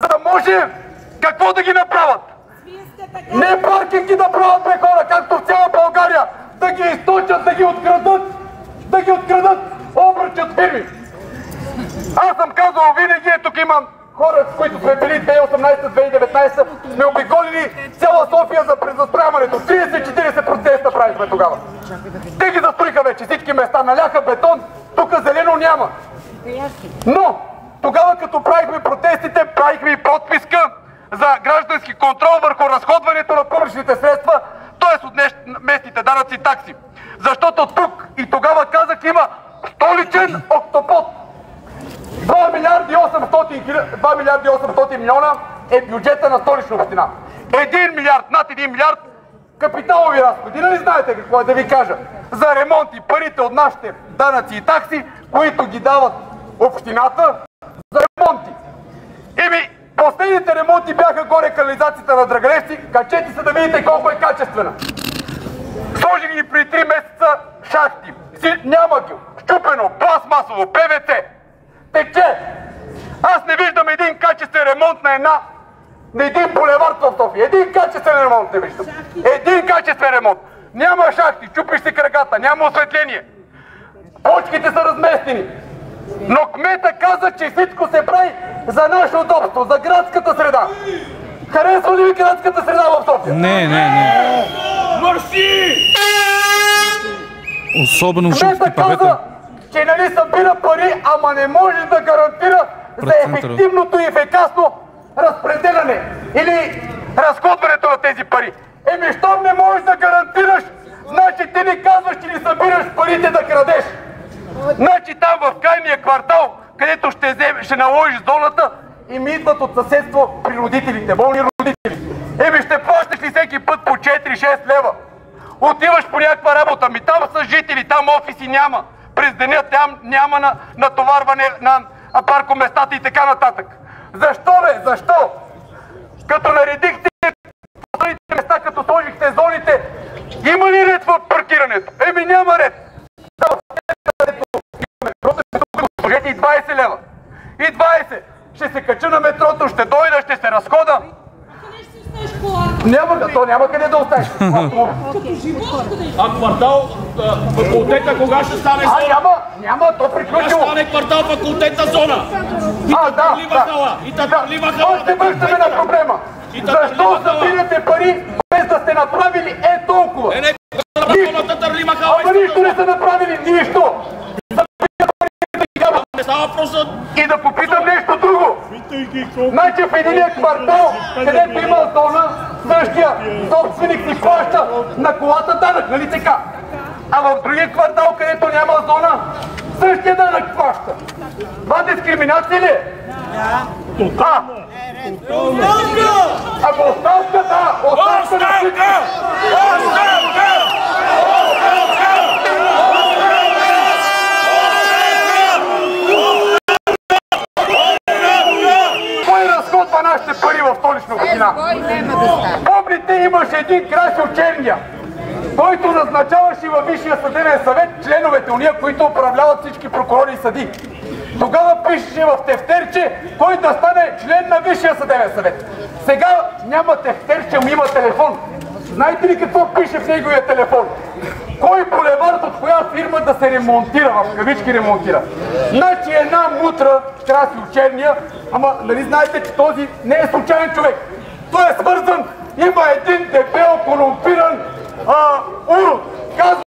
за да може какво да ги направят? Не паркинги да правят, бе хора, както в цяла България, да ги източат, да ги открадат, обръчат фирми. Аз съм казал винаги, тук имам хора, с които сме били 2018-2019, сме обиколили цяла София за презастрояването. 30-40% правихме тогава. Те ги застроиха вече всички места, наляха бетон, тук зелено няма. Но тогава, като правихме протестите, правихме и подписка за граждански контрол върху разходването на публичните средства, т.е. от местните данъци и такси. Защото тук и тогава казах, има столичен октопод. 2 милиарда и 800 милиона е бюджета на Столична община. 1 милиард, над 1 милиард капиталови разходи. Нали знаете какво е да ви кажа? За ремонти, парите от нашите данъци и такси, които ги дават общината за ремонти. Последните ремонти бяха горе канализацията на Драгалевци. Качете се да видите колко е качествена. Сложих ги при 3 месеца шахти. Няма ги. Щупено, пластмасово, ПВЦ. Тече. Аз не виждам един качествен ремонт на един булевард в София. Един качествен ремонт не виждам. Един качествен ремонт. Няма шахти, чупиш си краката, няма осветление. Почките са разместени. Но кмета каза, че всичко се прави за наше удобство, за градската среда. Харесва ли ви градската среда в София? Не. Мърси! Особено кмета каза, че нали събира пари, ама не може да гарантира за ефективното и ефикасно разпределяне или разходването на тези пари. Щом не можеш да гарантираш, значи ти ни казваш, че ни събираш парите да крадеш. Значи там в крайния квартал, където ще наложиш зоната, и ми идват от съседство при родителите, болни родители. Ще плащаш ли всеки път по 4-6 лева? Отиваш по някаква работа, там са жители, там офиси няма. През деня там няма натоварване на паркоместата и така нататък. Защо бе? Защо? Като наредихте последните места, като сложихте зоните, има ли ред в паркирането? Няма ред. Сложете и 20 лева. И 20. Ще се кача на метрото, ще дойда, ще се разхода. Няма къде да оставиш. А квартал факултета кога ще стане зона? Няма, то приключило. Кога стане квартал факултета зона? И Татърлива хала. Ще връщаме на проблема. Защо събирате пари, без да сте направили толкова? Ама нищо не са направили, нищо. И да попитам нещо друго. Значи в единия квартал, където има зона, същия собственик си плаща на колата данък, нали така? А в другия квартал, където няма зона, същия данък плаща. Това дискриминация ли е? Да. Ама оставка, да! Оставка на всички! Нашите пари в Столична община. Помните, имаше един Красил Черния, който назначаваше във Висшия съдебен съвет членовете, уния, които управляват всички прокурори и съди. Тогава пишеше в тефтерче, кой да стане член на Висшия съдебен съвет. Сега няма тефтерче, но има телефон. Знаете ли какво пише в неговия телефон? Кой булевард от коя фирма да се ремонтира, в кавички ремонтира. Значи една мутра, Красил Черния, ама нали знаете, че този не е случайен човек. Той е свързан, има един дебел, корумпиран урод. Казва